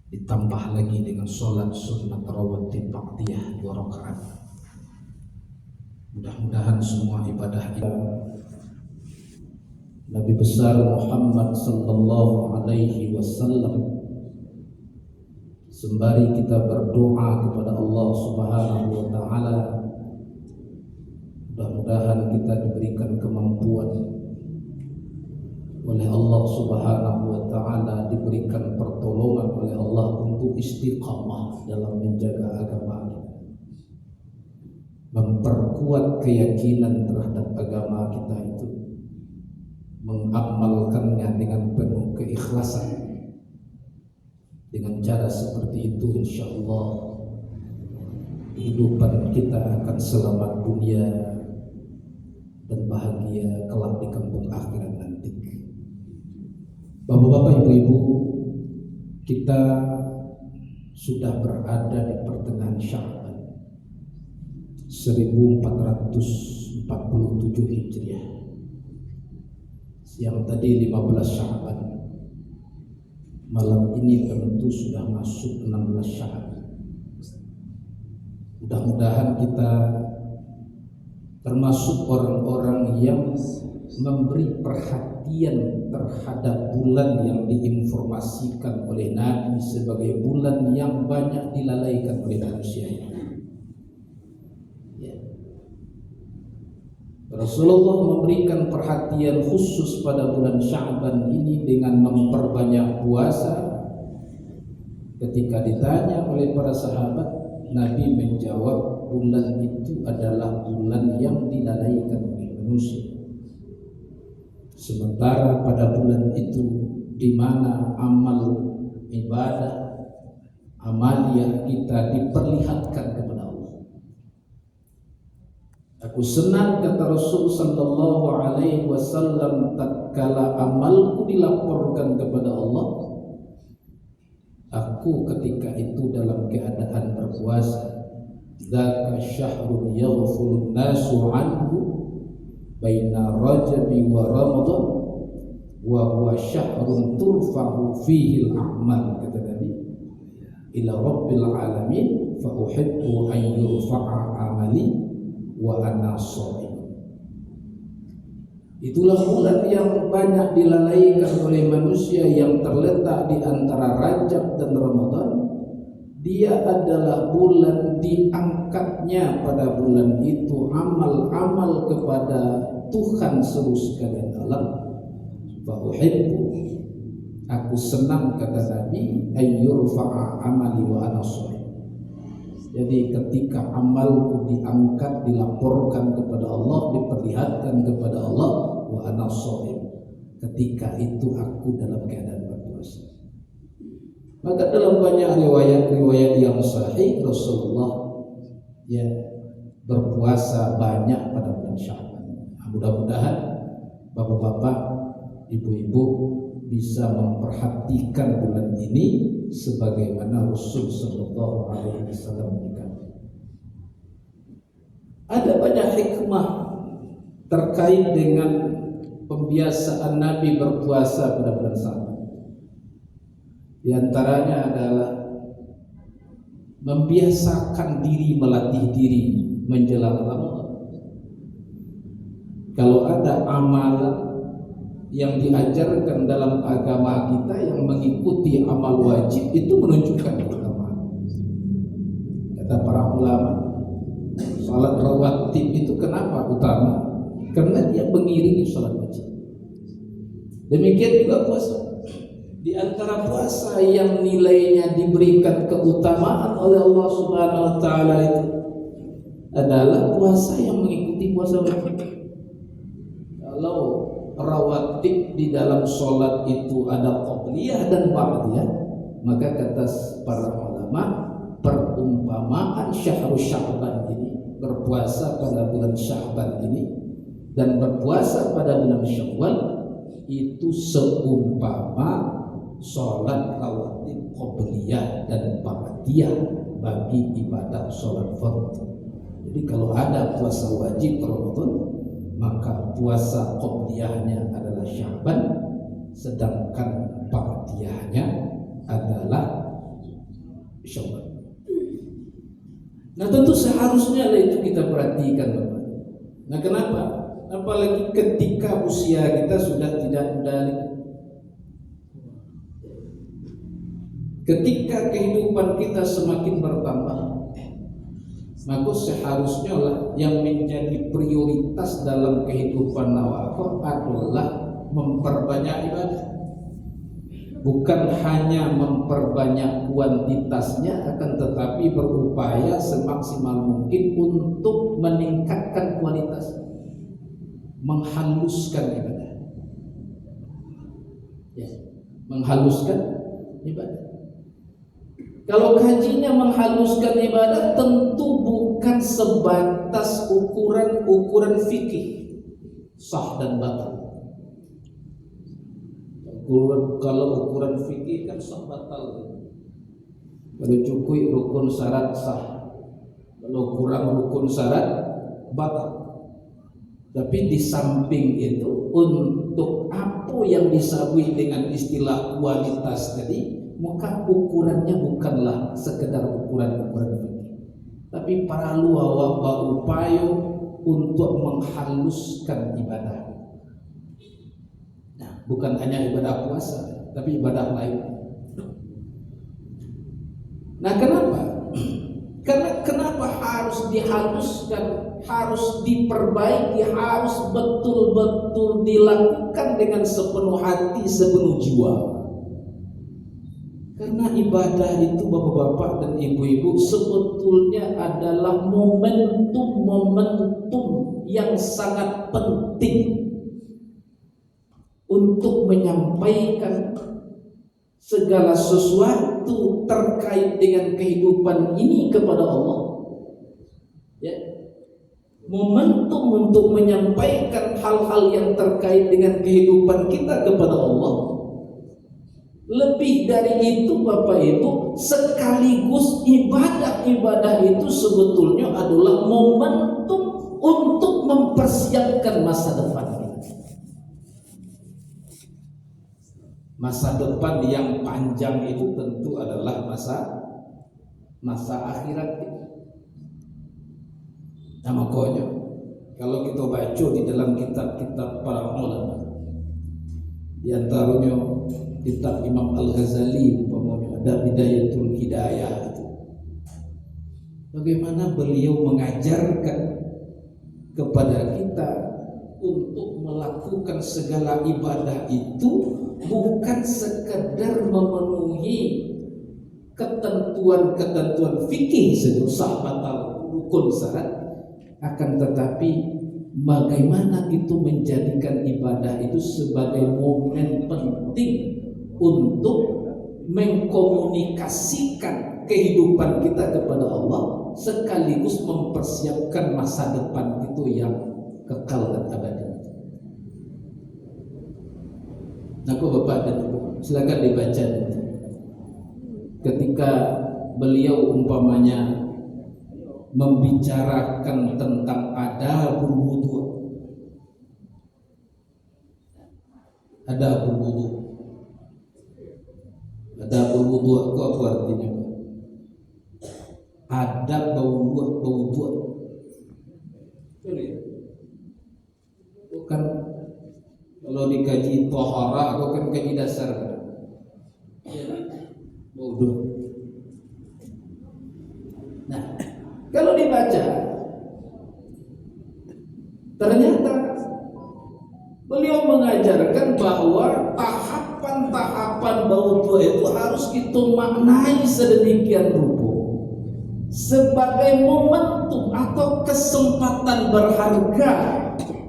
ditambah lagi dengan sholat sunnat rawatib ba'diyah 2 rakaat. Mudah-mudahan semua ibadah kita Nabi besar Muhammad sallallahu alaihi wasallam, sembari kita berdoa kepada Allah Subhanahu wa taala, mudah-mudahan kita diberikan kemampuan oleh Allah Subhanahu wa taala, diberikan pertolongan oleh Allah untuk istiqamah dalam menjaga agama kita, memperkuat keyakinan terhadap agama kita itu, mengamalkannya dengan penuh keikhlasan. Dengan cara seperti itu, insya Allah kehidupan kita akan selamat dunia dan bahagia kelak di kampung akhirat nanti. Bapak-bapak, ibu-ibu, kita sudah berada di pertengahan Sya'ban 1447 Hijriah. Yang tadi 15 Sya'ban, malam ini tentu sudah masuk 16 Sya'ban. Mudah-mudahan kita termasuk orang-orang yang memberi perhatian terhadap bulan yang diinformasikan oleh Nabi sebagai bulan yang banyak dilalaikan oleh manusia. Rasulullah memberikan perhatian khusus pada bulan Sya'ban ini dengan memperbanyak puasa. Ketika ditanya oleh para sahabat, Nabi menjawab bulan itu adalah bulan yang dilalaikan oleh manusia. Sementara pada bulan itu di mana amal ibadah, amaliyah kita diperlihatkan kepada Allah. Aku senang, kata Rasul sallallahu alaihi wasallam, tatkala amalku dilaporkan kepada Allah, aku ketika itu dalam keadaan berpuasa. Dzaka syahrun yaghfulun nasu anhu baina rajabi wa ramadan wa huwa syahrun turfa'u fihi al-a'mal, kata Nabi, ila rabbil alamin fa uhibbu an yurfa'a amali wa ana shaim. Itulah bulan yang banyak dilalaikan oleh manusia, yang terletak di antara Rajab dan Ramadan. Dia adalah bulan diangkatnya pada bulan itu amal-amal kepada Tuhan seluruh sekalian alam. Fa uhibbu, aku senang, kata Nabi, ayyurfa'a amali wa ana shaim. Jadi ketika amalku diangkat, dilaporkan kepada Allah, diperlihatkan kepada Allah, wa ana shaim, ketika itu aku dalam keadaan berpuasa. Maka dalam banyak riwayat-riwayat yang sahih, Rasulullah berpuasa banyak pada bulan Sya'ban. Mudah-mudahan bapak-bapak, ibu-ibu bisa memperhatikan bulan ini sebagaimana Rasul sallallahu alaihi wasallam berikan. Ada banyak hikmah terkait dengan pembiasaan Nabi berpuasa pada bulan Sya'ban. Di antaranya adalah membiasakan diri, melatih diri menjelang Ramadan. Kalau ada amalan yang diajarkan dalam agama kita yang mengikuti amal wajib, itu menunjukkan keutamaan. Kata para ulama, salat rawatib itu kenapa utama? Karena dia mengiringi salat wajib. Demikian juga puasa. Di antara puasa yang nilainya diberikan keutamaan oleh Allah Subhanahu wa taala itu adalah puasa yang mengikuti puasa wajib. Kalau rawatib di dalam sholat itu ada qabliyah dan ba'diyah, maka kata para ulama, perumpamaan syahrul Sya'ban ini, berpuasa pada bulan Sya'ban ini dan berpuasa pada bulan Syawal, itu seumpama sholat rawatib qabliyah dan ba'diyah bagi ibadah sholat fardhu. Jadi kalau ada puasa wajib Ramadan, maka puasa qabliyahnya adalah Sya'ban, sedangkan ba'diyahnya adalah seharusnya itu kita perhatikan, Bapak. Nah, kenapa? Apalagi ketika usia kita sudah tidak muda lagi. Ketika kehidupan kita semakin bertambah, maka seharusnya lah yang menjadi prioritas dalam kehidupan nawako adalah memperbanyak ibadah. Bukan hanya memperbanyak kuantitasnya, akan tetapi berupaya semaksimal mungkin untuk meningkatkan kualitas, menghaluskan ibadah, ya, menghaluskan ibadah. Kalau kajinya menghaluskan ibadah, tentu bukan sebatas ukuran fikih sah dan batal. Kalau ukuran fikih kan sah batal. Kalau cukup rukun syarat sah, kalau kurang rukun syarat batal. Tapi di samping itu, untuk apa yang disebut dengan istilah kualitas tadi, maka ukurannya bukanlah sekedar ukuran fikih, tapi perlu awak berupaya untuk menghaluskan ibadah. Nah, bukan hanya ibadah puasa, tapi ibadah lain. Nah, kenapa? Karena kenapa harus dihaluskan, harus diperbaiki, harus betul-betul dilakukan dengan sepenuh hati, sepenuh jiwa. Karena ibadah itu, bapak-bapak dan ibu-ibu, sebetulnya adalah momentum yang sangat penting untuk menyampaikan segala sesuatu terkait dengan kehidupan ini kepada Allah. Ya. Momentum untuk menyampaikan hal-hal yang terkait dengan kehidupan kita kepada Allah. Lebih dari itu, Bapak Ibu, sekaligus ibadah-ibadah itu sebetulnya adalah momentum untuk mempersiapkan masa depan kita. Masa depan yang panjang itu tentu adalah masa akhirat kita. Nah, makanya kalau kita baca di dalam kitab-kitab para ulama, di antaranya kitab Imam Al-Ghazali, umpamanya ada Bidayatul Hidayah, bagaimana beliau mengajarkan kepada kita untuk melakukan segala ibadah itu bukan sekedar memenuhi ketentuan-ketentuan fikih sah batal rukun syarat, akan tetapi bagaimana itu menjadikan ibadah itu sebagai momen penting untuk mengkomunikasikan kehidupan kita kepada Allah, sekaligus mempersiapkan masa depan itu yang kekal dan abadi. Nah, Bapak dan Ibu, silakan dibaca ketika beliau umpamanya membicarakan tentang adabul wudu. Adabul wudu. Adabul wudu itu apa artinya? Adab wudu. Bukan kalau dikaji tohara atau kan kaji dasar. Wudu. Nah, kalau dibaca, ternyata beliau mengajarkan bahwa tahapan-tahapan wudu itu harus kita maknai sedemikian rupa sebagai momentum atau kesempatan berharga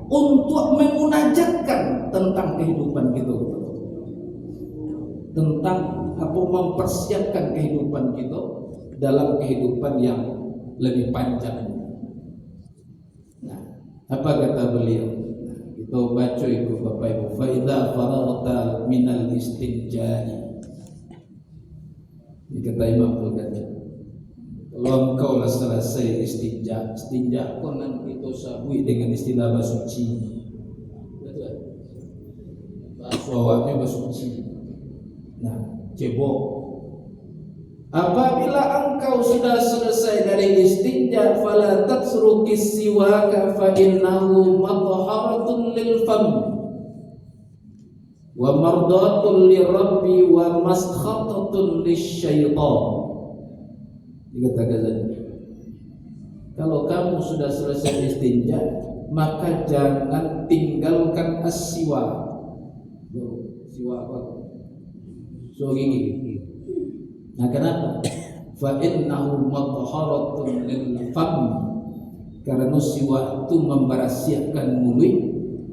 untuk memunajatkan tentang kehidupan kita, tentang apa mempersiapkan kehidupan kita dalam kehidupan yang lebih panjang. Nah, apa kata beliau? Kita baca itu Bapak Ibu. Fa idza faraghta minal istinja'i. Ini kata Imam Al-Ghazali. Kalau engkau lah selesai istinja, kau nanti kita sabui dengan istilah basuci. Betul? Basuh awaknya basuci. Nah, cebok. Apabila engkau sudah selesai dari istinja, fala tatrukis siwaka fa innahu mathaharatun lil fam wa mardatun lirabbi wa maskhatatun lisyaitan. Dikatakan, kalau kamu sudah selesai istinja, maka jangan tinggalkan as-siwak. Siwak apa? So gigi. Nah, kenapa? Fa innahu mathaharatun lil fam, karena siwak itu membersihkan mulut,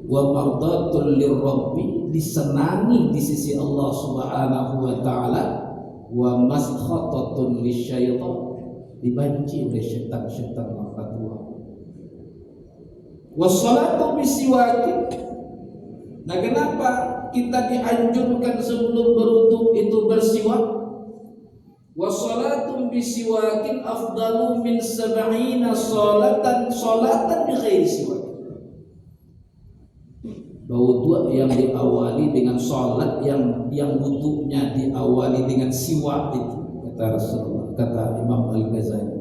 wa mardatul lirabbi, disenangi di sisi Allah Subhanahu wa taala, wa maskhatatun lisyaitan, dibenci oleh syaitan-syaitan makhluk Tuhan. Wassalatu bisiwakin. Nah, kenapa kita dianjurkan sebelum berwudu itu bersiwak? Wassalatun bisiwakin afdalu min 70 salatan bi ghairi siwak. Wudu yang diawali dengan salat yang wudunya diawali dengan siwak itu, kata Rasulullah, kata Imam Al-Ghazali,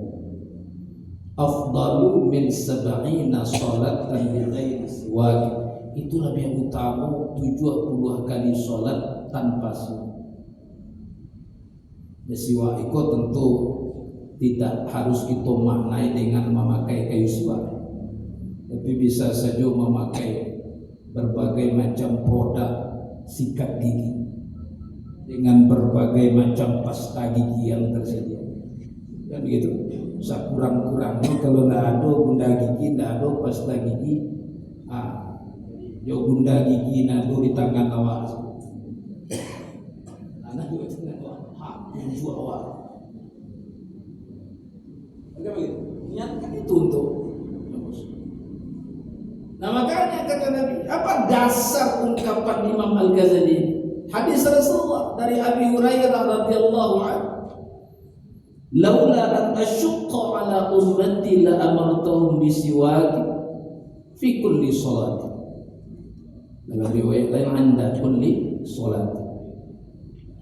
afdalu min 70 salatan bi ghairi siwak, itu lebih utama 70 kali salat tanpa siwak. Siwak itu tentu tidak harus kita maknai dengan memakai kayu siwak, tapi bisa saja memakai berbagai macam produk sikat gigi dengan berbagai macam pasta gigi yang tersedia. Kan begitu. Sekurang-kurangnya kalau tidak ada bunda gigi, tidak ada pasta gigi, yo bunda gigi nado di tangan awak. Anak juga tangan awak. Jual awak. Enggak begitu. Niatkan itu untuk. Nah, makanya kata Nabi, apa dasar ungkapan Imam Al-Ghazali? Hadis Rasulullah dari Abi Hurairah radhiyallahu anhu, laula an asyqa ala ummati la amartuhum bisiwak fi kulli salat. Dalam riwayat lain, anda kulli salat.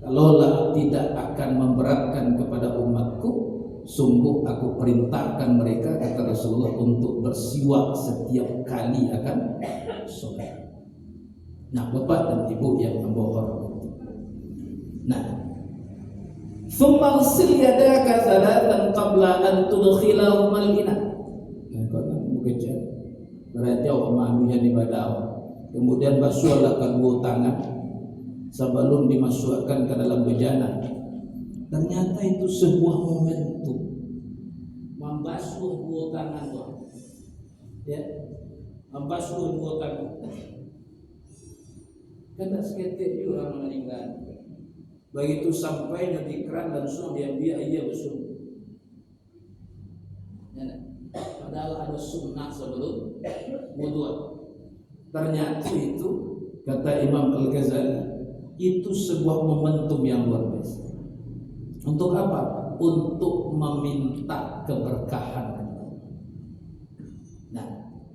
Kalaulah tidak akan memberatkan kepada umatku, sungguh aku perintahkan mereka, kata Rasulullah, untuk bersiwak setiap kali akan sholat. Nah, bapak dan ibu yang membawa, nah, thumma ghsil yadaka thalathan qabla an tudkhilahumal ina. Nah, kalau bekerja berajau amanunya di badan, kemudian basuhlah kedua tangan sebelum dimasukkan ke dalam bejana. Ternyata itu sebuah momentum membasuh dua tangan, ya, membasuh dua tangan. Karena seketik orang meninggal, begitu sampainya di keran dan suam dia ia bersumpah. Ya, padahal ada sunnah sebelum wudu. Ternyata itu, kata Imam Al-Ghazali, itu sebuah momentum yang luar biasa. Untuk apa? Untuk meminta keberkahan. Nah,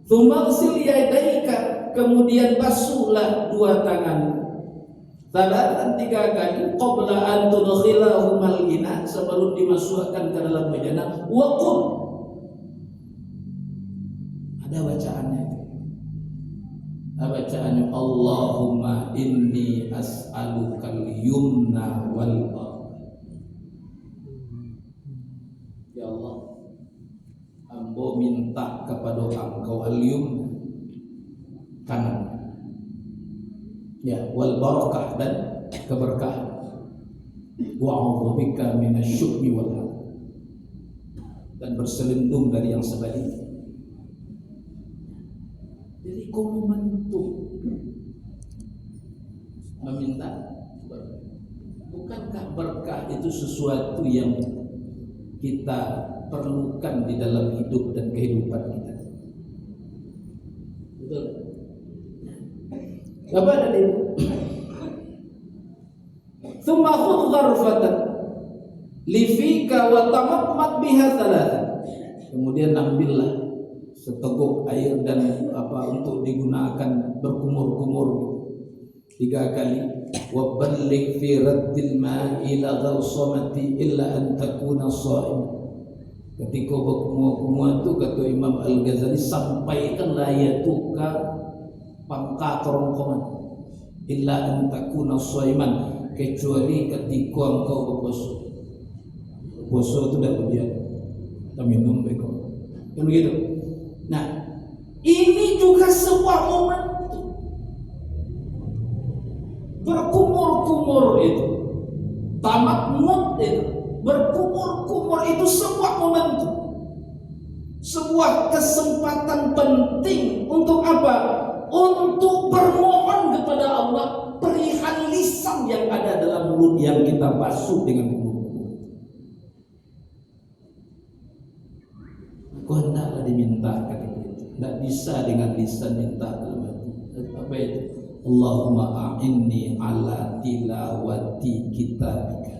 tsumma yadaika, kemudian basuhlah dua tangan. Salatan 3 kali qabla an tudkhilahumal ina, sebelum dimasukkan ke dalam bejana. Wa qul, ada bacaannya. Bacaannya, Allahumma inni as'alukal yumna wal barakah. Ya Allah, hamba minta kepada Engkau al-yumna, kanan, ya, wal barakah, dan keberkahan. Wa a'udzubika minasyu'mi wal hal, dan berselindung dari yang sebaliknya. Jadi momentum meminta berkah. Bukankah berkah itu sesuatu yang kita perlukan di dalam hidup dan kehidupan kita? Betul? Bapak dan Ibu, tsumma khudh gharfatan li fika wa tamatmat biha thalathan. Kemudian ambillah seteguk air dan untuk digunakan berkumur-kumur, 3 kali. Wa balligh fi raddil ma'i ila gharsamati illa an takuna sha'im. Ketika berkumur-kumur itu kata Imam Al-Ghazali, sampaikanlah ayatu ke pangka kerongkongan illa an takuna sha'iman, kecuali ketika engkau berpuasa. Puasa itu tidak ujian, kita minum beko, kan begitu. Nah, ini juga sebuah momen berkumur-kumur itu, tamat mut itu, berkumur-kumur itu sebuah momentum, sebuah kesempatan penting untuk apa? Untuk bermohon kepada Allah perihal lisan yang ada dalam mulut yang kita basuh dengan kumur. Kau hendaklah dimintakan itu, tidak bisa dengan lisan minta dalam hati. Apa itu? Allahumma a'inni ala tilawati kitabika.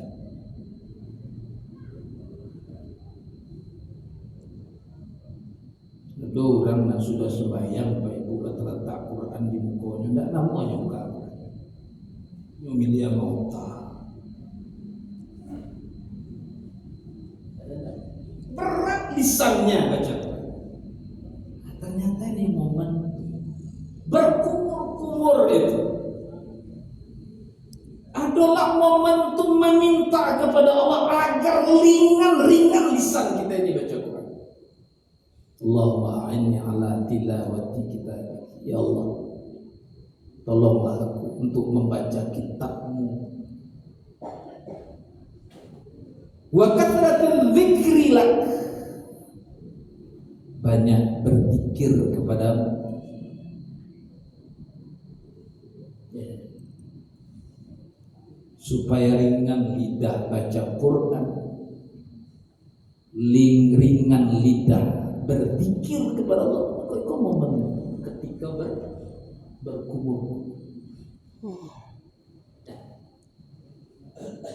Ada orang yang sudah sembahyang Pak Ibu letak Quran di mukanya, tidak namanya juga milih mauta. Berat lisannya baca Quran. Nah, ternyata ini momen berkumur-kumur itu adalah momentum meminta kepada Allah agar ringan-ringan lisan kita ini baca Quran. Allahumma a'inni ala tilawati kitabik. Ya Allah, tolonglah aku untuk membaca kitab-Mu. Wa kathratul dzikri lak, banyak berzikir kepadamu. Supaya ringan lidah baca Quran, ringan lidah berzikir kepada Allah. Kok momen ketika berkumur.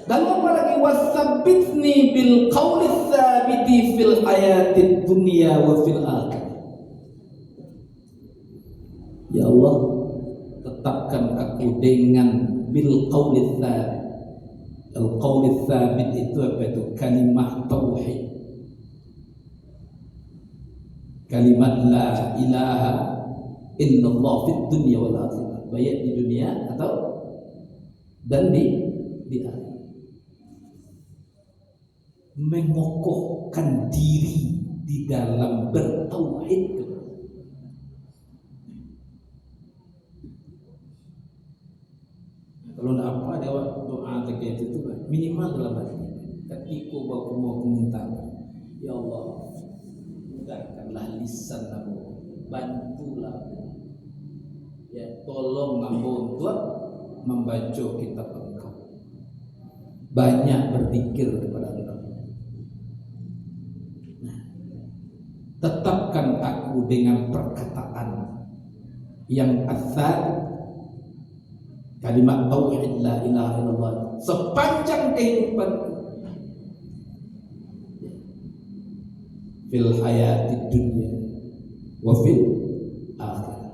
Dan apalagi wasabbitni bil qawli tsabiti fil hayatid dunya wa fil akhirah. Ya Allah, tetapkan aku dengan bil qawli tsabit. Al qawli tsabit itu apa itu? Kalimat tauhid. Kalimat la ilaha illallah fid dunya wal akhirah. Baik di dunia atau dan di akhirat. Mengokohkan diri di dalam bertauhid. Kalau tidak apa doa terkait itu minimal dalam hati. Ketika aku mau minta, ya Allah, mudahkanlah lisan aku, bantulah, ya tolong aku untuk membaca kitab Engkau. Banyak berzikir kepada Allah. Tetapkan aku dengan perkataan yang asal, kalimat tauhid la ilaha illallah sepanjang kehidupanku, fil hayatid dunya wa fil akhirah.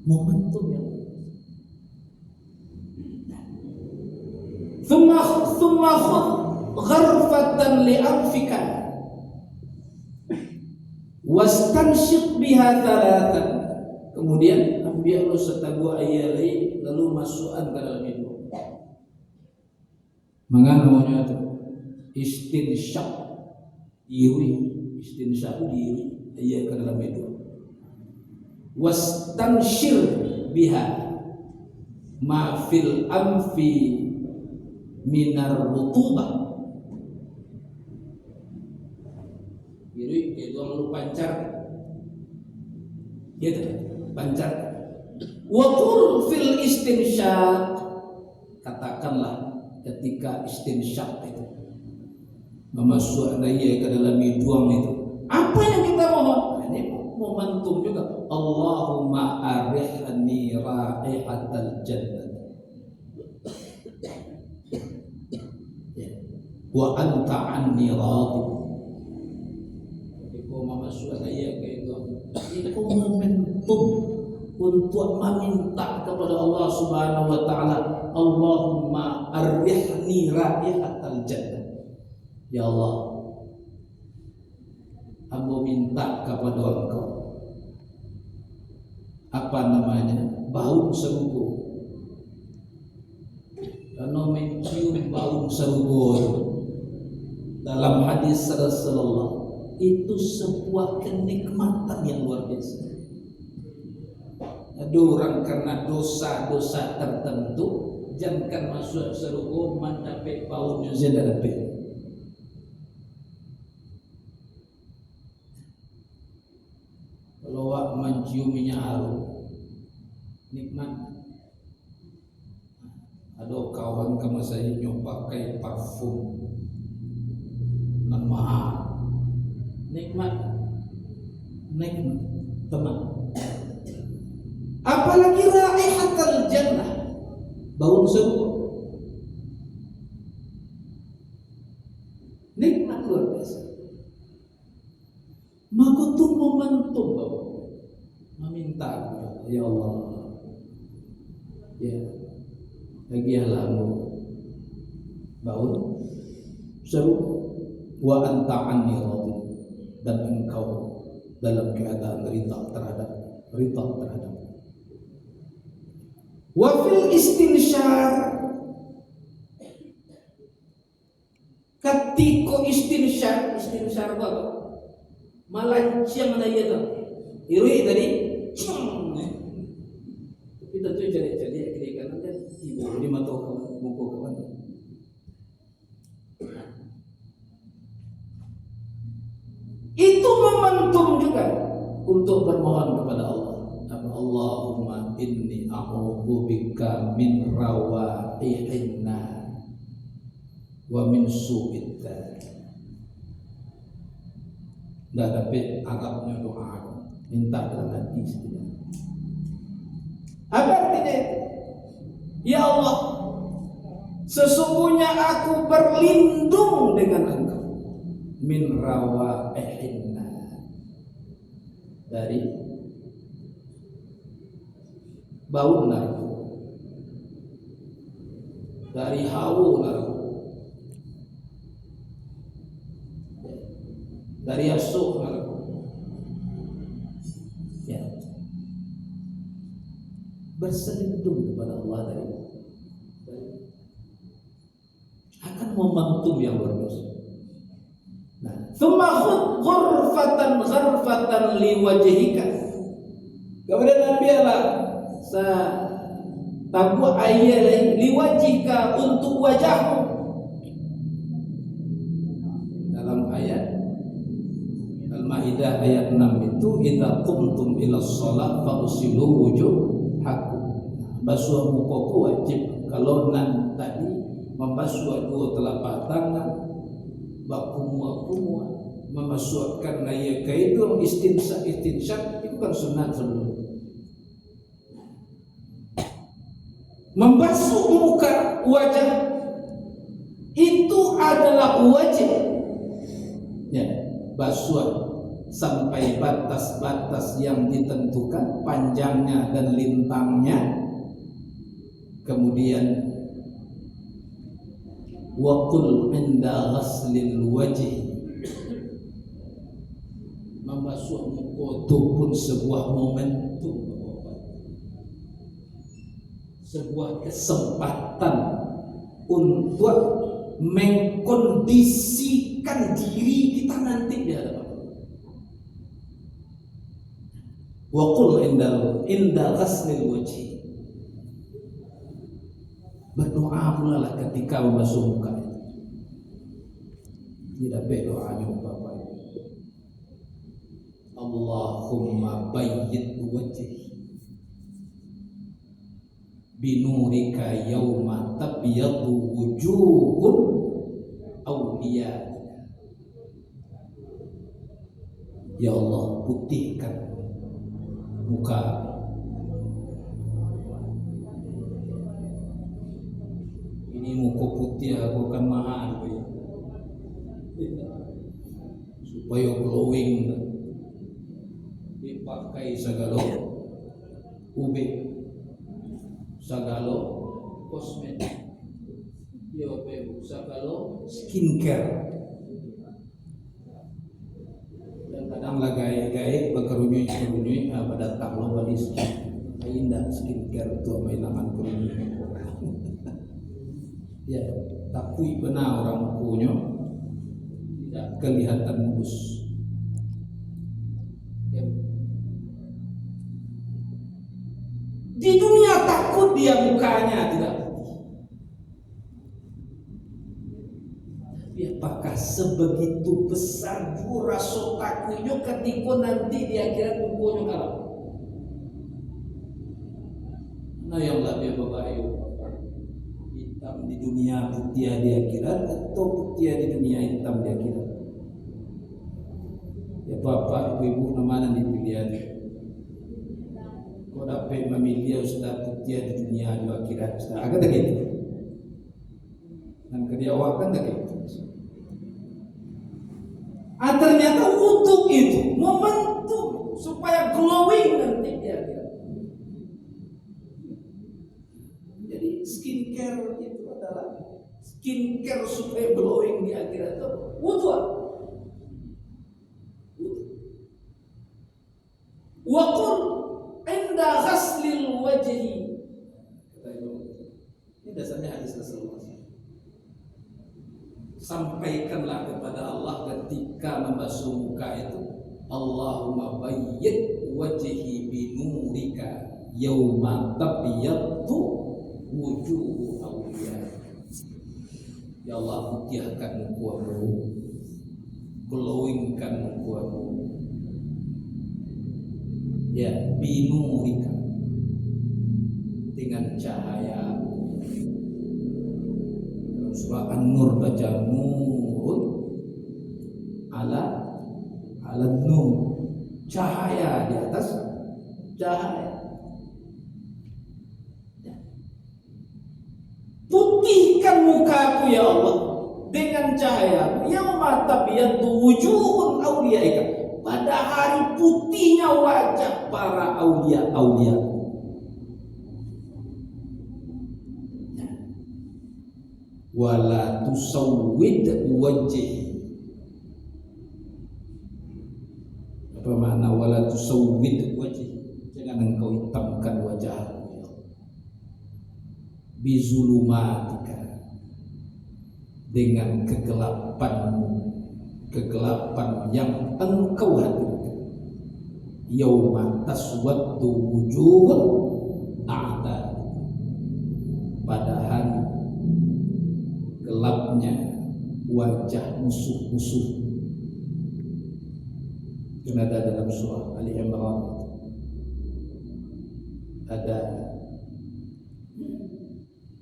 Momentum yang thumma khudh gharfatan li anfika wastanshiq biha thalathan. Kemudian ambillah setagu ayat lalu masukkan ke dalam hidung. Mengapa itu istinsyaq, diri, istinsyaq diri ayat ke dalam hidung. Wastanshir biha ma fil anfi minar rutubah. Diri hidung lalu pancar, gitu. Pancar. Wa qul fil istinsyaq, katakanlah ketika istinsyaq itu memasukkan daya ke dalam hidung itu, apa yang kita mohon? Ini momentum juga. Allahumma arihni raihatal jannah wa anta anni radhi. Ketika memasukkan daya ke itu momentum untuk meminta kepada Allah Subhanahu wa taala, Allahumma arrihni raihatal jannah. Ya Allah, hamba minta kepada Engkau bau serugo. Karena mencium bau serugo dalam hadis Rasulullah itu sebuah kenikmatan yang luar biasa. Ada orang karena dosa-dosa tertentu jangan masuk serugo mendapat baunya sudah dapat. Kalau wak menciuminya harum nikmat. Ada kawan kama saya pakai parfum nan mahal, nikmat teman. Apalagi raihatul jannah, bau surga, nikmat luar biasa. Maka tu momentum Bapak meminta, ya Allah, ya lagi alamu bau surga wa anta anni radhi, dan engkau dalam keadaan rida terhadap wa fil istinsyar, ketika istinsyar apa? Malancang mana ya tu? Irui tadi, tapi tentu jadi kiri kanan kan ibu di mata muka kawan. Itu momentum juga untuk bermohon kepada Allah. Allahumma inni a'udzubika min rawaihin nar wa min su'id dzar. Dah dapat Arabnya doa, minta dalam hati sebenarnya. Apa artinya? Ya Allah, sesungguhnya aku berlindung dengan Engkau min rawaihin nar, dari bau neraka, dari hawa neraka, dari asuk neraka. Ya, berselindung kepada Allah dari akan momentum yang luar biasa. Nah, thumma khudh ghurfatan liwajhika. Kemudian Nabi Allah tabu ayat liwajhika, untuk wajahmu. Dalam ayat Al-Maidah ayat 6 itu, idza qumtum ila shalah faghsilu wujuhakum. Basuh muka wajib. Kalau nan tadi membasuh dua telapak tangan, bakumua memasukkan ayat kaitu istinsyaq itu kan sunat sebelum. Membasuh muka wajah itu adalah wajib. Ya, basuh sampai batas-batas yang ditentukan, panjangnya dan lintangnya. Kemudian waqul inda ghaslil wajh, membasuh muka itu pun sebuah momentum, sebuah kesempatan untuk mengkondisikan diri kita nanti di hadapan Allah. Wa qul inda ghaslil wajhi, berdoa pula lah ketika membasuh muka itu. Tidak berdoanya Bapak. Allahumma bayyid wajhi binurika yauma tabyadu wujuhun awliya. Ya Allah, putihkan muka ini, muka putih aku akan mahal supaya glowing, dipakai segala UB sagalo kosmetik, yo sagalo skincare. Dan kadang lah gaya-gaya berkerunyui pada tak lo bali indah skincare itu mainan kerunyui. Ya, tapi benar orang punya tidak kelihatan mulus. Ya. Di dunia takut dia mukanya tidak putih. Tapi apakah sebegitu besar juga rasa takutnya ketika nanti dia kira mukanya kalah? Nah yang lebih berbahaya hitam di dunia putih di akhirat atau putih di dunia hitam di akhirat? Ya bapak ibu mana dipilih? Kau dapat memilih sudah putih di dunia di akhirat sudah agak tak gitu. Dan kediawak kan tak gitu. Ternyata untuk itu momentum supaya glowing nanti di akhirat. Jadi skincare itu adalah skincare supaya glowing di akhirat itu wudu. Waqul inda ghaslil wajhi. Ini dasarnya hadis Rasulullah. Sampaikanlah kepada Allah ketika membasuh muka itu, Allahumma bayyid wajhi binurika yauma tabyaddu wujuhu awliya. Ya Allah, putihkan mukamu, glowingkan mukamu. Ya, binurika, dengan cahaya. Dalam surah An-Nur baca nurun ala nur, cahaya di atas cahaya. Putihkan mukaku ya Allah dengan cahaya. Yauma tabyaddu wujuhul awliyaika, pada hari putihnya wajah para aulia-aulia. Wala tusawwid wajhi. Apa makna wala tusawwid wajhi? Jangan engkau hitamkan wajahmu ya Allah. Bizulumatika, dengan kegelapan yang engkau hadirkan. Yauma taswaddu wujuhul a'da, pada hari gelapnya wajah musuh-musuh. Itu ada dalam surah Ali Imran. Ada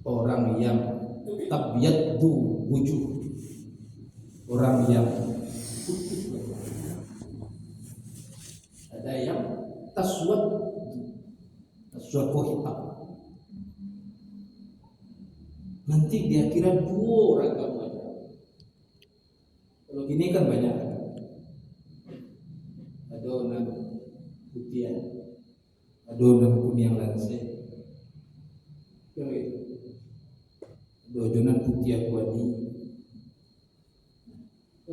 orang yang tabyaddu wujuh, orang yang putih. Ada yang taswaddu hitam. Nanti dia kira dua ragam wajah. Kalau gini kan banyak. Adonan putih, adonan kuning langsing. Adonan putih kuadi.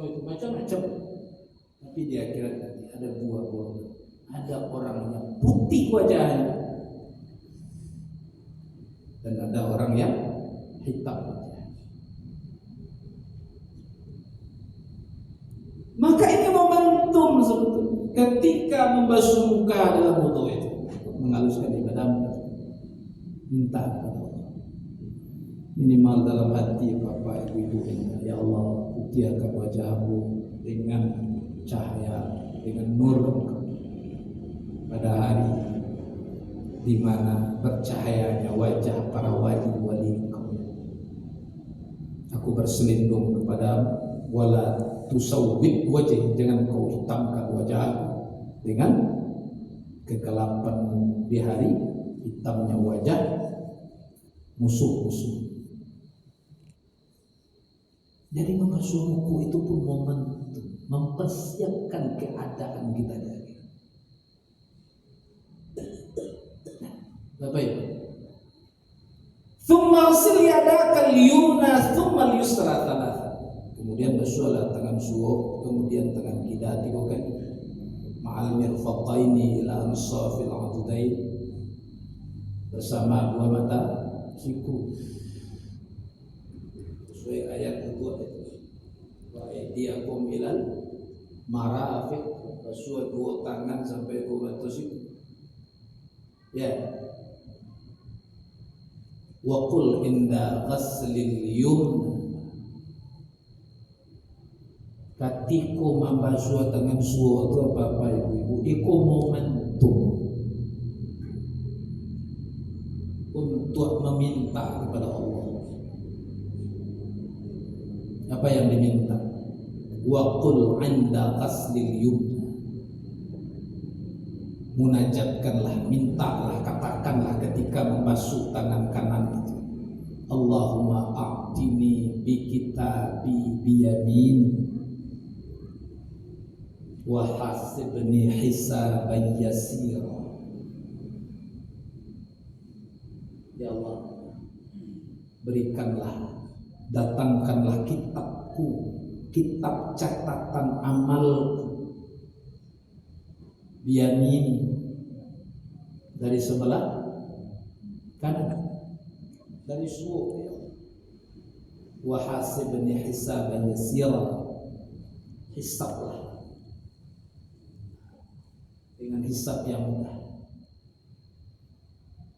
Oh, itu macam-macam. Tapi di akhirat nanti ada dua golongan. Ada orang yang putih wajahnya, dan ada orang yang hitam wajahnya. Maka ini momentum sebetulnya ketika membasuh muka dalam wudu itu, menghaluskan ibadah, minta kepada Allah. Minimal dalam hati Bapak Ibu, ya Allah, putihkan wajahmu dengan cahaya, dengan nur pada hari di mana bercahayanya wajah para wali-wali Engkau. Aku berselindung kepada wala tusawwid wajh, jangan kau hitamkan wajahku dengan kegelapan di hari hitamnya wajah musuh-musuh. Jadi membasuh muka itu pun momentum mempersiapkan keadaan kita dari. Nah, kemudian basuhlah tangan suo, kemudian tangan kida tiga kali, ma'al mirfaqaini ila ansafil adudain, bersama dua mata siku sesuai ayat kedua itu, wa aydiyakum ilal marafiq, basuh dua tangan sampai dua mata siku ya. Wa qul inda ghaslil yumna, katiko membasuh tangan suo itu apa ibu-ibu, iko momentum untuk meminta kepada Allah. Apa yang diminta? Wa qul 'inda ghaslil yumna, munajatkanlah, mintalah, katakanlah ketika membasuh tangan kanan itu, Allahumma a'tini bi kitabi biyamin wa hasibni hisaban yasira. Ya Allah, berikanlah, datangkanlah kitabku, kitab catatan amalku, biyamin, dari sebelah kanan, dari suku, wa hasibni hisaban yasira, hisablah dengan hisab yang mudah.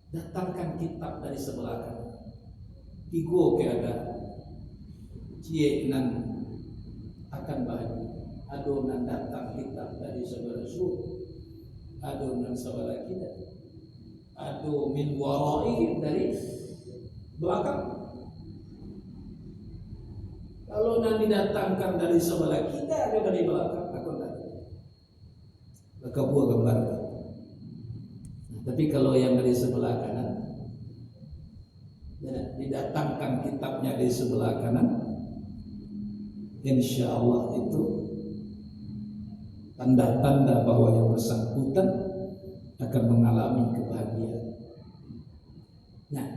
Datangkan kitab dari sebelah kanan, tigo ke ada cie nan akan bahagia, adonan datang kitab dari sebelah suku, adonan sebelah kita, ado min wara'i dari belakang. Kalau nanti datangkan dari sebelah kita atau dari belakang, aku tak tahu. Maka buah gambar. Tapi kalau yang dari sebelah kanan, ya, didatangkan kitabnya dari sebelah kanan, insya Allah itu tanda-tanda bahwa yang bersangkutan akan mengalami kebahagiaan. Nah,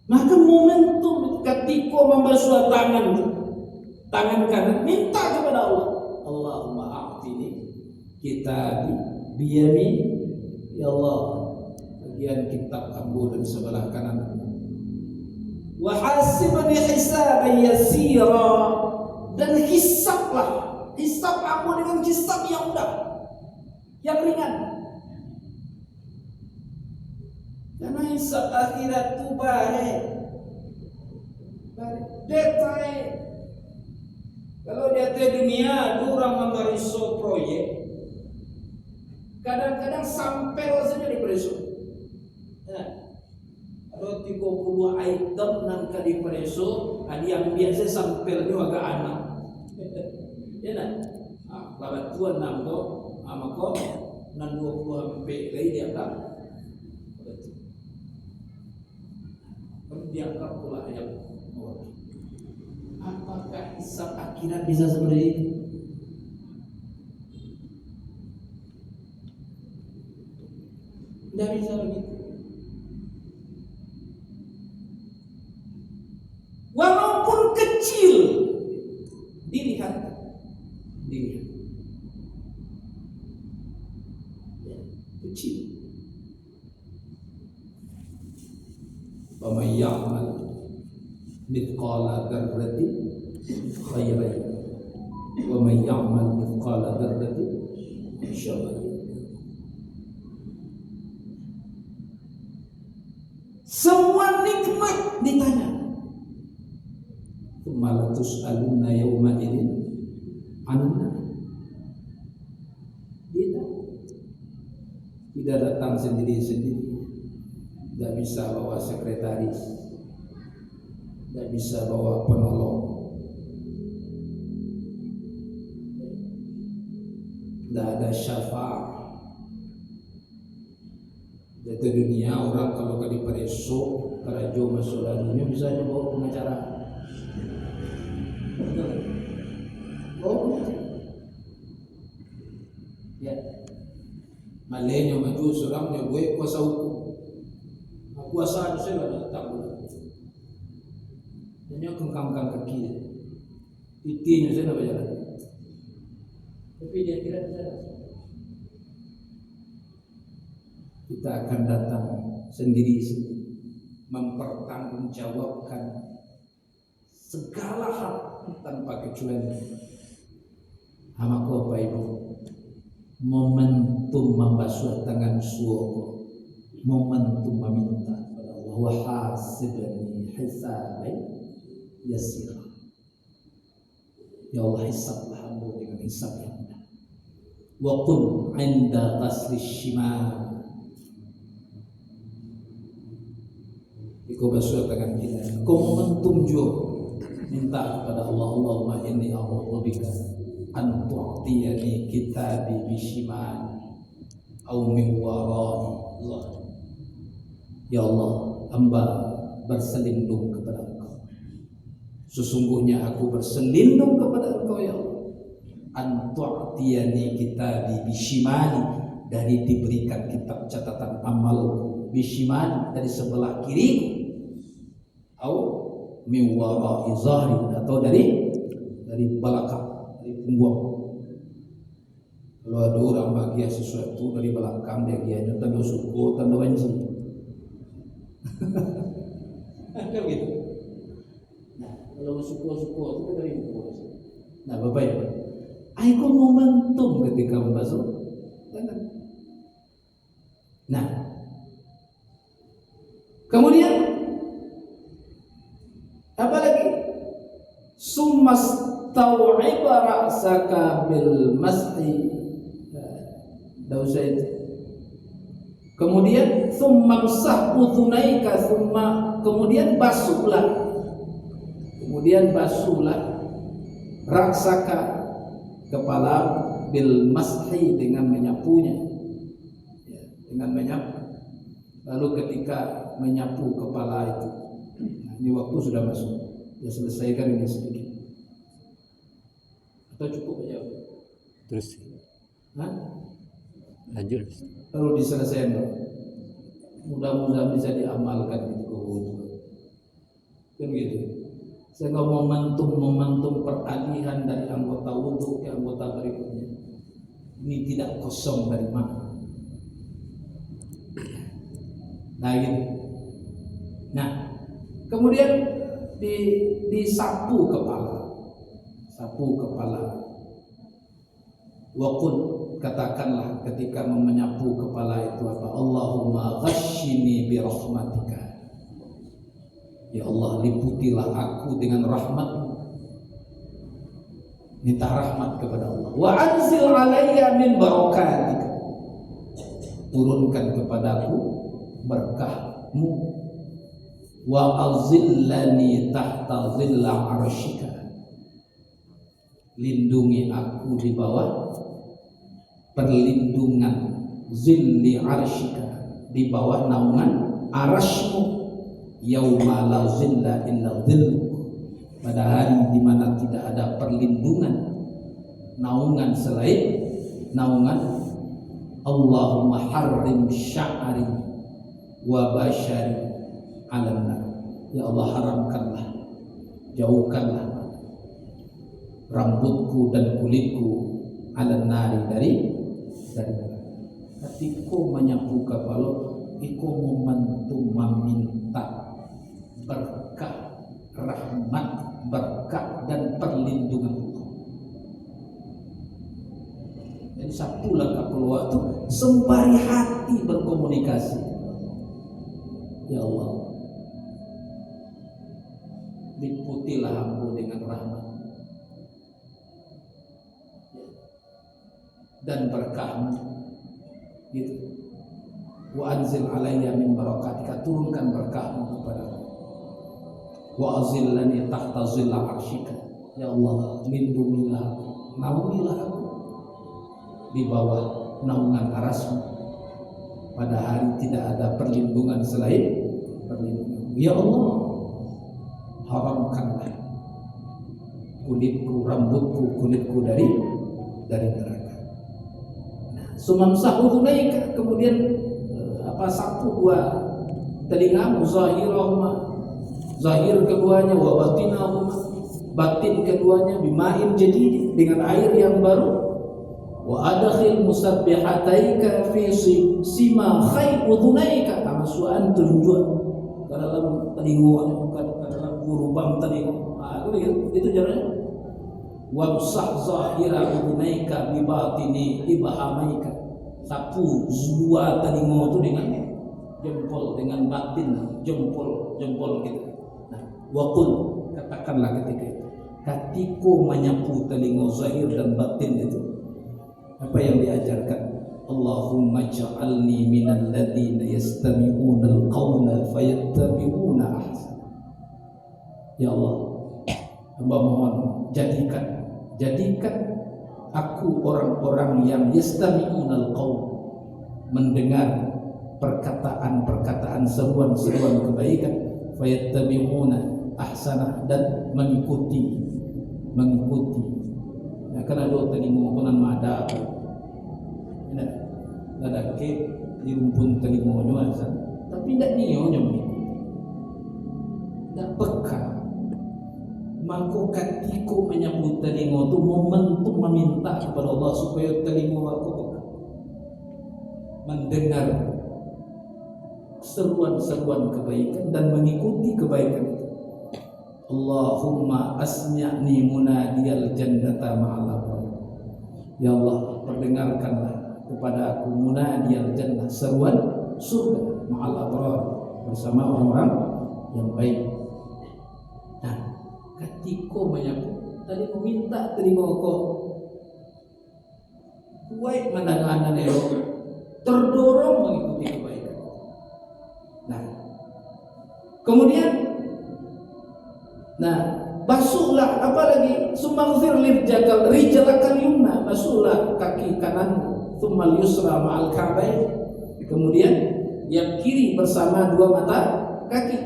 maka momentum ketika membasuh tangan kanan, minta kepada Allah, Allahumma a'tini kitabi biyamin, ya Allah, bagian kitab ambu dari sebelah kanan, wa hasibni hisaban yasira, dan hisablah, hisab aku dengan hisab yang mudah, yang ringan. Karena hisab akhirat itu baik detail. Kalau di atas dunia orang memeriso proyek, kadang-kadang sampel saja di periso. Ada 30 item nangka di periso, ada yang biasa sampelnya agak anak. Ya nak, kalau tuan nampak, maka 20 hampir lagi dia tak. Dianggap pula yang apakah hisab akhirat bisa seperti itu? Tidak bisa begitu. Walaupun kecil, dilihat. Ya, kecil. Faman ya'mal mithqala dzarratin khairan wa man ya'mal mithqala dzarratin syarran. Semua nikmat ditanya. Tsumma latus'alunna yawma idzin 'anil. Tidak datang sendiri-sendiri. Tidak bisa bawa sekretaris, tidak bisa bawa penolong, tidak ada syafaat. Di dunia orang kalau ke di pereso kerajo masuk lalunya bisa aja bawa pengacara. Bawa pengacara. Ya, malenya maju seorang yang gue kuasa hukum. Kuasa itu saya tidak tahu. Hanya kengkangkan kaki, Itinya saya nak jalan. Tapi dia kira saya. Kita akan datang sendiri mempertanggungjawabkan segala hal tanpa kecuali. Hamaku apa ibu? Momentum membasuh tangan suoko, momentum meminta kepada Allah. Wa hasibni hisaban yasira. Ya Allah, hisablah hamba dengan hisab yang mudah. Wa qul 'inda qasri shimal. Ikut basuh tangan kita. Kau momentum jo minta kepada Allah, Allahumma inni a'udzubika an tu'tiyani kitabi bishimal au min wara'i Allah. Ya Allah, hamba berselindung kepada Engkau. Sesungguhnya aku berselindung kepada Engkau ya Allah. An tu'tiyani kitabi bishimali, dari diberikan kitab catatan amalku, bishimali dari sebelah kiriku, atau min wara'i zahri, atau dari belakang, dari punggung. Kalau ada orang bahagia sesuatu dari belakang, dia tanda syukur, tanda wanci. Kan gitu. Nah, kalau syukur-syukur itu dari punggung. Nah, Bapak Ibu, aku momentum ketika membasuh tangan. Nah, kemudian apa lagi? Summas tau'iba ra'saka bil mas'i. Dah usah itu. Kemudian summamsah udhunaika, kemudian basuhlah. Kemudian basuhlah ra'saka, kepala, bil mas'i, dengan menyapunya. Ya, dengan menyapu. Lalu ketika menyapu kepala itu, nah, ini waktu sudah masuk. Ya, selesaikan ini sedikit. Atau cukup aja? Terus. Hah? Lanjut. Kalau diselesaikan, mudah-mudahan bisa diamalkan itu. Kan gitu. Sehingga momentum peralihan dari anggota wudhu ke anggota berikutnya ini tidak kosong dari mana. Nah gitu. Nah, kemudian disapu kepala, sapu kepala. Waqul, katakanlah ketika menyapu kepala itu apa? Allahumma ghashini bi rahmatika. Ya Allah, liputilah aku dengan rahmat-Mu. Minta rahmat kepada Allah. Wa anzil alayya min barakatika. Turunkan kepadaku berkah-Mu. Wa azillani tahta zilla arsyika. Lindungi aku di bawah perlindungan zilli arsyika, di bawah naungan arasy-Mu. Yauma la zilla illa dhillu, pada hari di mana tidak ada perlindungan, naungan selain naungan. Allahumma harrim sya'ri wa bashari 'alan nar. Ya Allah, haramkanlah, jauhkanlah rambutku dan kulitku 'alan nari, dari neraka. Ketika menyapu kepala, iko momentum meminta berkah, rahmat, berkah dan perlindungan Allah. Jadi sapulah kepala itu sembari hati berkomunikasi. Ya Allah, liputilah hamba dengan rahmat dan berkah-Mu, gitu. Wa anzil alayya min barakatika, turunkan berkah-Mu kepadaku. Wa azillani tahta zilla arsyika. Ya Allah, lindungilah aku, naungilah aku di bawah naungan arasy-Mu. Pada hari tidak ada perlindungan selain perlindungan. Ya Allah, haramkanlah kulitku, rambutku, kulitku dari neraka. Nah, sumamsah udhunaika, kemudian sapu dua telingamu, zahir keduanya, wa batinahuma, batin keduanya bima'in jadid, dengan air yang baru. Wa adkhil musabbihataika fi sima khai udhunaika, amasuan tunjuk ke dalam telinga, ke dalam lubang telinga. Itu caranya. Wamsah zahira udhunaika bi batini ibhamaika, sapu dua telinga itu dengan jempol, dengan batin jempol kita. Nah, waqul, katakanlah ketika itu, katiko menyapu telinga zahir dan batin itu, apa yang diajarkan? Allahumma ja'alni minal ladzina yastami'una al-qawla fayattabi'una ahsana. Ya Allah, hamba mohon jadikan aku orang-orang yang yastami'una al-qawl, mendengar perkataan-perkataan, seruan-seruan kebaikan, fayattabi'una ahsana, dan mengikuti. Ya, kan ada telinga konan ada apa? Ada ke di rumpun telinga nyoan, tapi tidak nyonya mengikuti. Tidak peka. Maka ketika menyambut telinga itu momentum meminta kepada Allah supaya telinga aku peka, mendengar seruan-seruan kebaikan dan mengikuti kebaikan itu. Allahumma asmi'ni munadiyal jannata ma'al abrar. Ya Allah, perdengarkanlah kepada aku munadiyal jannah, seruan surga, ma'al abrar, bersama orang-orang yang baik. Nah, ketika menyambut tadi meminta telinga kau kuat mendengar elok, terdorong mengikuti kebaikan. Nah, kemudian basuhlah, apalagi sumaghfir rijalakal yumna, basuhlah kaki kanan, tsummal yusra ma'al ka'bayn, kemudian yang kiri bersama dua mata kaki.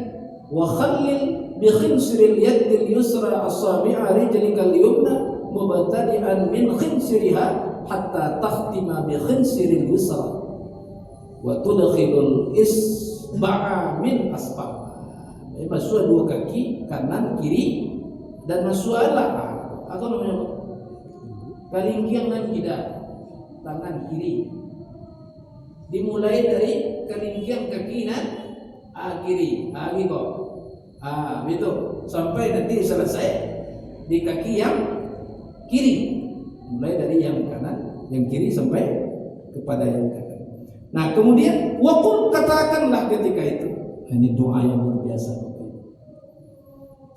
Wa khallil bi khinsiril yadil yusra asabi'a rijlikal yumna mubtadi'an min khinsiriha hatta takhtima bi khinsiril yusra wa tudkhilul isba'a min asbab. Basuh dua kaki kanan kiri dan basuhlah atau namanya kalingkiang dan tidak tangan kiri, dimulai dari kalingkiang kaki kiri gitu, itu sampai nanti selesai di kaki yang kiri, mulai dari yang kanan yang kiri sampai kepada yang kanan. Nah, kemudian waqul, katakanlah ketika itu, ini doa yang luar biasa.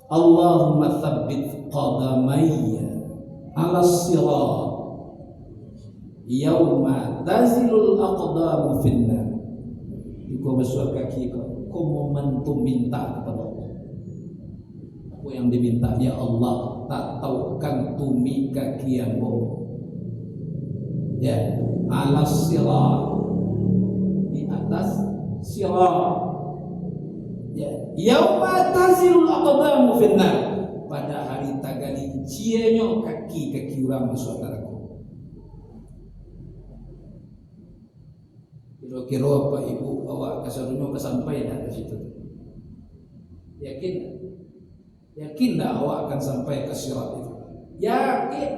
Allahumma tsabbit qadamayya 'ala sirat yauma tazilul aqdamu finnar. Iku basuh kaki kau momentum minta kepada Allah. Apa yang diminta? Ya Allah, tak taukan tumi kaki yang bau. Ya, 'ala sirat, di atas sirat. Ya, yauma tazilul aqdamu finnar, pada hari tagali cienyo kaki orang saudaraku. Kira-kira apa ibu awak kasarunya kesampaian ke situ? Yakin dah awak akan sampai ke sirat itu? Yakin.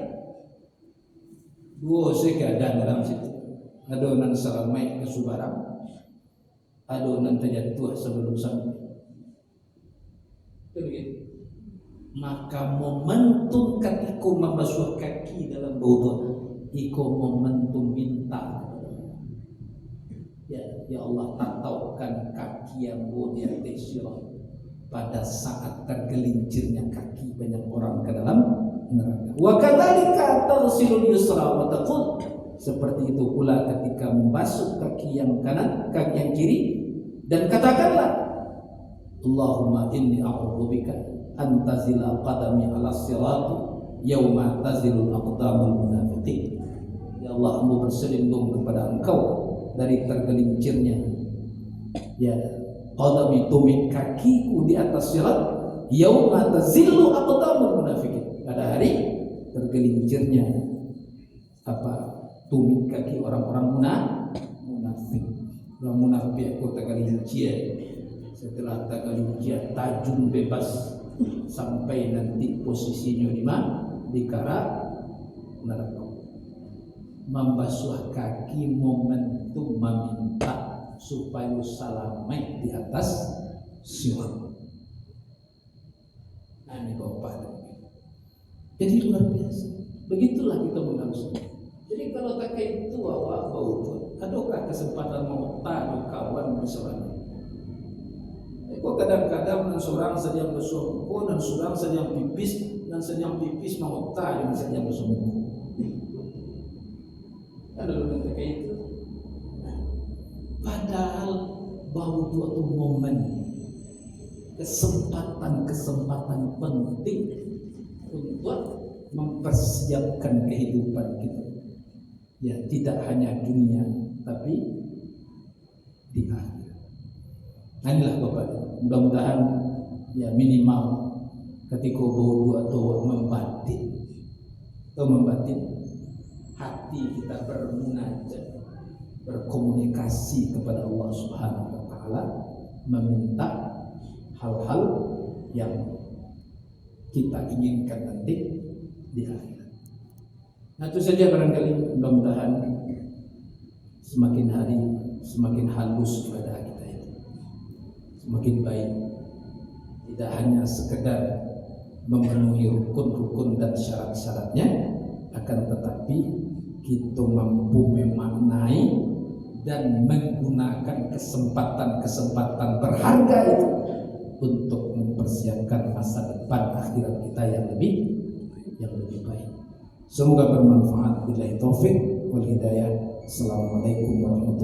Dua keadaan dalam situ. Adonan seramai ke Subarang, adonan terjatuh sebelum sampai. Begitu. Maka momentum ketika membasuh kaki dalam wudu, itu momentum minta. Ya Allah, tak taukan kaki yang bodoh tersirat pada saat tergelincirnya kaki banyak orang ke dalam neraka. Wa kadzalika taghsilul yusra wa taqul, seperti itu pula ketika membasuh kaki yang kanan, kaki yang kiri, dan katakanlah Allahumma inni a'udzubika an tazila qadami 'ala sirati yauma tazilul aqdamul munafiqin. Ya Allah, Hamba berselindung kepada Engkau dari tergelincirnya qadami, tumit kakiku di atas sirat, yauma tazillu aqdamul munafiqin, pada hari tergelincirnya tumit kaki orang-orang munafik. Orang munafik aku tergelincir, setelah tergelincir tajun bebas sampai nanti posisinya di mana? Di kara neraka. Membasuh kaki momentum meminta supaya selamat di atas sirat. Nah, ini Bapak. Jadi luar biasa. Begitulah kita mengharuskan. Jadi kalau tak kayak itu awak bau, adakah kesempatan mau tahu kawan misalnya? Kok kadang-kadang dan seorang sedang bersungguh dan seorang sedang pipis dan sedang pipis mau tahu dan sedang bersungguh. Ada lebih kayak itu. Padahal bau itu momen kesempatan penting untuk mempersiapkan kehidupan kita. Ya, tidak hanya dunia tapi di akhirat. Nah, inilah Bapak. Mudah-mudahan ya minimal ketika bau atau membatin hati kita bermunajat, berkomunikasi kepada Allah Subhanahu wa taala, meminta hal-hal yang kita inginkan nanti di akhirat. Nah, itu saja barangkali, mudah-mudahan semakin hari semakin halus kepada kita itu, semakin baik. Tidak hanya sekedar memenuhi rukun-rukun dan syarat-syaratnya, akan tetapi kita mampu memaknai dan menggunakan kesempatan-kesempatan berharga itu untuk mempersiapkan masa depan akhirat kita yang lebih baik. Semoga bermanfaat. Billahi taufik wal hidayah. Assalamualaikum warahmatullahi wabarakatuh.